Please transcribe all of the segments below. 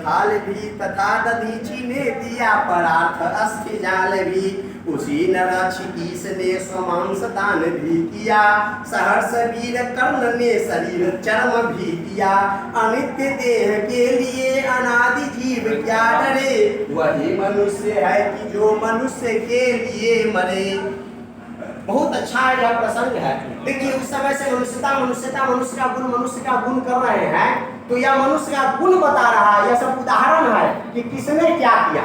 थाल भी तथा दधीचि ने दिया परार्थ अस्थि जाल भी, उसी नरक्षितीस ने स्वमांस दान भी किया, सहर्ष वीर कर्ण ने शरीर चर्म भी दिया, अनित्य देह के लिए अनादि जीव क्या डरे, वही मनुष्य है कि जो मनुष्य के लिए मरे। बहुत अच्छा यह प्रसंग है। देखिए उस समय से मनुष्यता मनुष्यता मनुष्य का गुण कर रहे हैं, तो यह मनुष्य का गुण बता रहा है। यह सब उदाहरण है कि किसने क्या किया,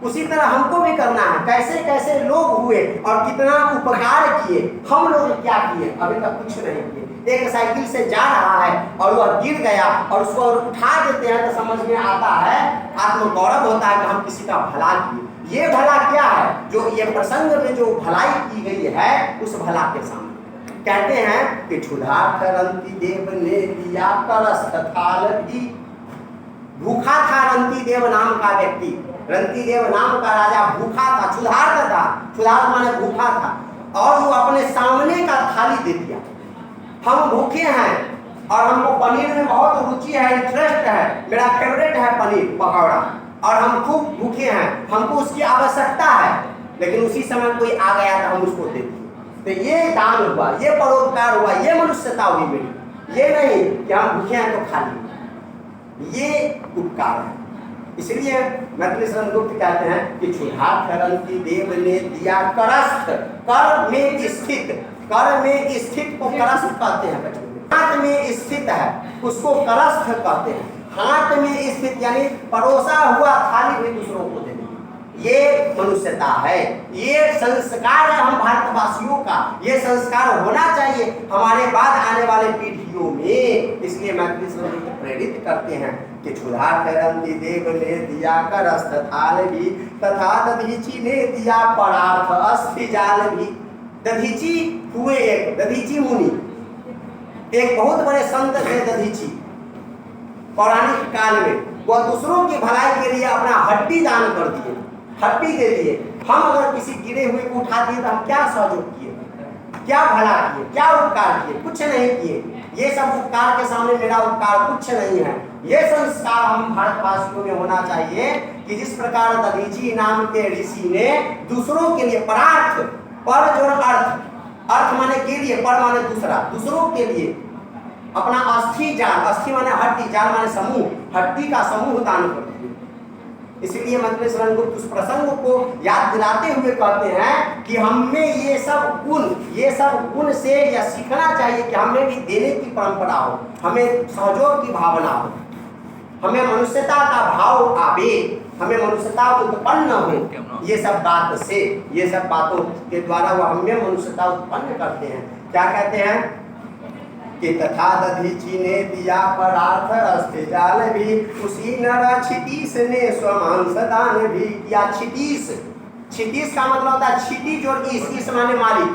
उसी तरह हमको भी करना है। कैसे कैसे लोग हुए और कितना उपकार किए, हम लोग क्या किए, अभी तक कुछ नहीं किए। एक साइकिल से जा रहा है और वह गिर गया और उसको उठा देते हैं तो समझ में आता है, आत्मगौरव होता है कि हम किसी का भला किए। ये भला क्या है, जो ये प्रसंग में जो भलाई की गई है उस भला के सामने कहते हैं कि क्षुधार्थ रंती देव ने दिया करस्थ थाल भी। भूखा था रंती देव नाम का व्यक्ति, रंती देव नाम का राजा भूखा था, क्षुधार्थ था, क्षुधार्थ माने भूखा था, और वो अपने सामने का थाली दे दिया। हम भूखे हैं और हमको पनीर में बहुत रुचि है, इंटरेस्ट है, मेरा फेवरेट है पनीर पकौड़ा, और हम खूब भूखे हैं, हमको उसकी आवश्यकता है, लेकिन उसी समय कोई आ गया तो हम उसको दे दिए। तो ये दान हुआ, ये परोपकार हुआ, ये मनुष्यता हुई मेरी। ये नहीं कि हम भूखे हैं तो खा लिए, ये उपकार है। इसलिए मैथिली शरण गुप्त कहते हैं कि क्षुधार्थ रंती देव ने दिया करस्थ, कर में स्थित, कर में स्थित को करस्थ कहते हैं बच्चों। हाथ में स्थित है उसको करस्थ कहते हैं। हाथ में स्थित यानी परोसा हुआ थाली भी दूसरों को देने, ये मनुष्यता है, ये संस्कार है हम भारतवासियों का। ये संस्कार होना चाहिए हमारे बाद आने वाले पीढ़ियों में। इसलिए मैथिली शरण को प्रेरित करते हैं कि क्षुधार्थ रंती देव ने दिया करस्थ थाल भी, तथा दधीचि ने दिया परार्थ अस्थि जाल भी। दधीचि हुए एक दधीचि मुनि, एक बहुत बड़े संत थे दधीचि। पौराणिक काल में वह दूसरों की भलाई के लिए अपना हड्डी दान कर दिए, हड्डी दे दिए। हम अगर किसी गिरे हुए को उठा दिए तो हम क्या सहयोग किए, क्या भला किए, क्या उपकार किए, कुछ नहीं किए। ये सब उपकार के सामने मेरा उपकार कुछ नहीं है। ये संस्कार हम भारतवासियों में होना चाहिए कि जिस प्रकार दधीचि नाम के ऋषि ने दूसरों के लिए परार्थ, पर जो अर्थ, अर्थ माने के लिए, पर माने दूसरा, दूसरों के लिए अपना अस्थि जान, अस्थि माने हड्डी, जान माने समूह, हड्डी का समूह दान कर दिए। इसलिए मैथिली शरण गुप्त उस प्रसंग को याद दिलाते हुए कहते हैं कि हमें ये सब गुण से यह सीखना चाहिए कि हमें भी देने की परंपरा हो, हमें सहयोग की भावना हो, हमें मनुष्यता का भाव आवे, हमें मनुष्यता उत्पन्न हो। ये सब बात से, ये सब बातों के द्वारा वह हमें मनुष्यता उत्पन्न करते हैं। क्या कहते हैं कि तथा दधीचि ने दिया परार्थ अस्थि जाल भी, उसी नर क्षितीस ने स्वमांस दान भी किया। क्षितीस, क्षितीस का मतलब होता है क्षितिज और ईस माने मालिक,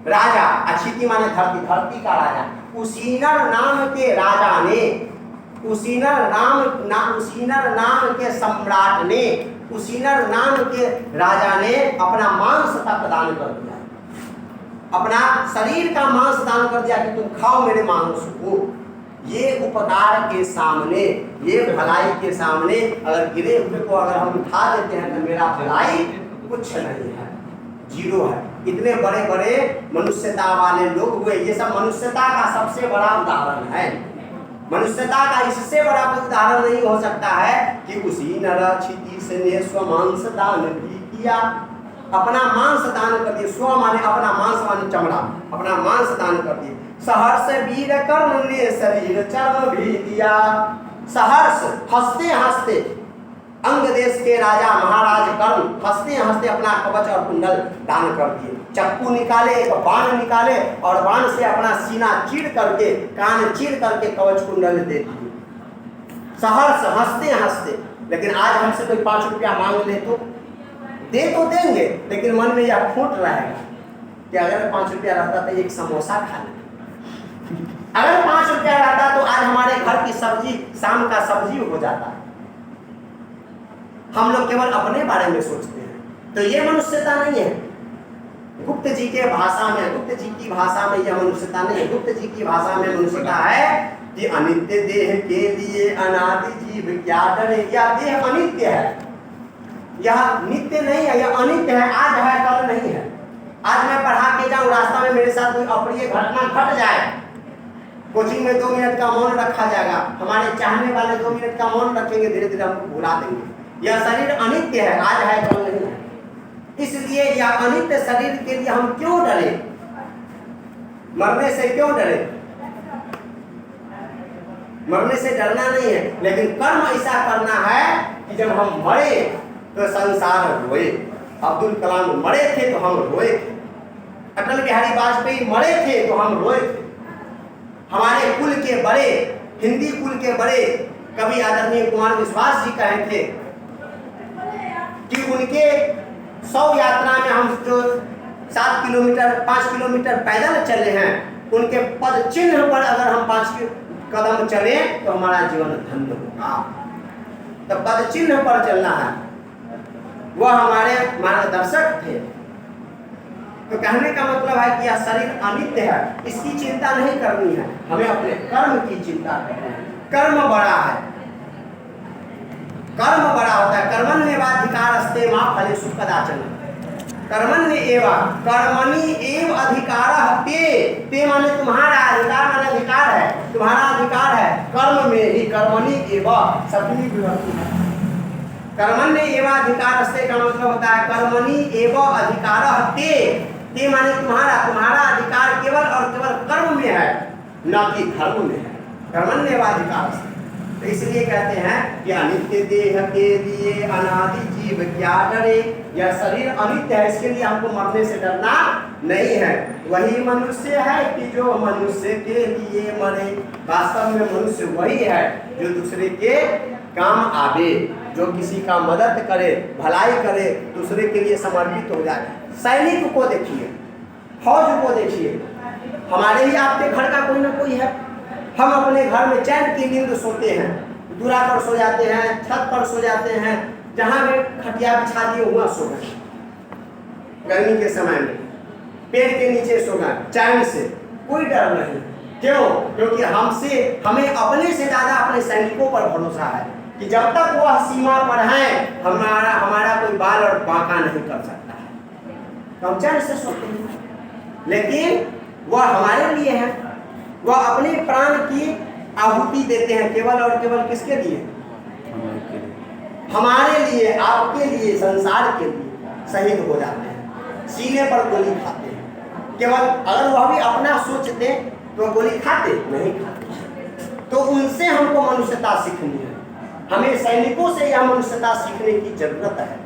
राजा, क्षिति माने धरती, धरती का राजा। उसीनर नाम के राजा ने, उसीनर नाम के सम्राट ने, उसीनर नाम के राजा ने अपना मांस तक दान कर दिया, अपना शरीर का मांस दान कर दिया कि तुम खाओ मेरे मांस को। ये उपकार के सामने, ये भलाई के सामने अगर गिरे हुए को अगर हम उठा देते हैं तो मेरा भलाई कुछ नहीं है, जीरो है। इतने बड़े बड़े मनुष्यता वाले लोग हुए, ये सब मनुष्यता का सबसे बड़ा उदाहरण है। मनुष्यता का इससे बड़ा कोई उदाहरण नहीं हो सकता है कि उसी नर क्षितीस ने स्वमांस दान भी किया, अपना मांस दान कर दिए। स्व माने अपना, मांस माने चमड़ा, अपना मांस दान कर दिए। सहर्ष वीर कर्ण ने शरीर चर्म भी दिया। सहर्ष हंसते हंसते, अंग देश के राजा महाराज कर्ण हंसते हंसते अपना कवच और कुंडल दान कर दिए। चक्कू निकाले, एक बाण निकाले और बाण से अपना सीना चीर करके, कान चीर करके कवच कुंडल दे दिए। सहर्ष हंसते हंसते। लेकिन आज हमसे कोई 5 रुपया मांग ले तो दे तो देंगे, लेकिन मन में यह खोट रहेगा कि अगर 5 रुपया रहता तो एक समोसा खा ले, अगर 5 रुपया रहता तो आज हमारे घर की सब्जी, शाम का सब्जी हो जाता। हम लोग केवल अपने बारे में सोचते हैं, तो ये मनुष्यता नहीं है। गुप्त जी के भाषा में, गुप्त जी की भाषा में यह मनुष्यता नहीं है। गुप्त जी की भाषा में मनुष्यता है कि अनित्य देह के लिए अनादि जीव क्या डरे। यह देह अनित्य है, यह नित्य नहीं है, यह अनित्य है, आज है कल नहीं है। आज मैं पढ़ा के जाऊँ, रास्ता में मेरे साथ कोई अप्रिय घटना घट जाए, कोचिंग में 2 मिनट का मौन रखा जाएगा, हमारे चाहने वाले 2 मिनट का मौन रखेंगे, धीरे धीरे हमको भुला देंगे। यह शरीर अनित्य है, आज है कल नहीं है। इसलिए यह अनित्य शरीर के लिए हम क्यों डरे, मरने से क्यों डरे? मरने से डरना नहीं है, लेकिन कर्म ऐसा करना है कि जब हम मरे तो संसार रोए। अब्दुल कलाम मरे थे तो हम रोए थे, अटल बिहारी वाजपेयी मरे थे तो हम रोए थे। हमारे कुल के बड़े, हिंदी कुल के बड़े कवि आदरणीय कुमार विश्वास जी कहे थे कि उनके 100 यात्रा में हम जो 7 किलोमीटर 5 किलोमीटर पैदल चले हैं, उनके पद चिन्ह पर अगर हम 5 कदम चले तो हमारा जीवन धन्य होगा। तो पद चिन्ह पर चलना है, वह हमारे मार्गदर्शक थे। तो कहने का मतलब है कि यह शरीर अनित्य है, इसकी चिंता नहीं करनी है, हमें अपने कर्म की चिंता करनी है। कर्म बड़ा है, कर्म बड़ा होता है। कर्मण्येवाधिकारस्ते मा फलेषु कदाचन। कर्मण्य एवं, कर्मणि एव अधिकारः ते, ते माने तुम्हारा, अधिकार माने अधिकार है, तुम्हारा अधिकार है कर्म में ही। कर्मणि एवं सभी विभक्ति है। कर्मण्य एवं अधिकारस्ते का मतलब होता है कर्मणि एवं अधिकारः ते, ते माने तुम्हारा, तुम्हारा अधिकार केवल और केवल कर्म में है, न कि धर्म में है। कर्मण्य एवं अधिकारस्ते, तो इसलिए कहते हैं कि अनित्य देह के लिए अनादि जीव क्या डरे। यह शरीर अनित्य है, इसके लिए हमको मरने से डरना नहीं है। वही मनुष्य है कि जो मनुष्य के लिए मरे। वास्तव में मनुष्य वही है जो दूसरे के काम आवे, जो किसी का मदद करे, भलाई करे, दूसरे के लिए समर्पित हो जाए। सैनिक को देखिए, फौज को देखिए, हमारे ही आपके घर का कोई ना कोई है। हम अपने घर में चैन की नींद सोते हैं, दूरा पर सो जाते हैं, छत पर सो जाते हैं, जहाँ भी खटिया बिछा दिए हुआ सो गए। गर्मी के समय में पेड़ के नीचे सो गए चैन से, कोई डर नहीं। क्यों? क्योंकि हमें अपने से ज्यादा अपने सैनिकों पर भरोसा है कि जब तक वह सीमा पर है, हमारा कोई बाल और बांका नहीं कर सकता है, तो हम चैन से सोते हैं। लेकिन वह हमारे लिए है, वह अपने प्राण की आहुति देते हैं केवल और केवल किसके लिए? हमारे लिए, आपके लिए, संसार के लिए शहीद हो जाते हैं, सीने पर गोली खाते हैं। केवल अगर वह भी अपना सोचते तो गोली खाते नहीं खाते। तो उनसे हमको मनुष्यता सीखनी है, हमें सैनिकों से यह मनुष्यता सीखने की जरूरत है।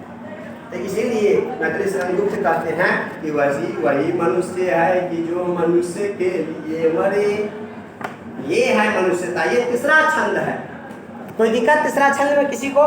तो इसीलिए नकली गुप्त कहते हैं कि वही मनुष्य है कि जो मनुष्य के लिए मरे। ये है मनुष्यता, ये तीसरा छंद है। कोई दिक्कत तीसरा छंद में किसी को?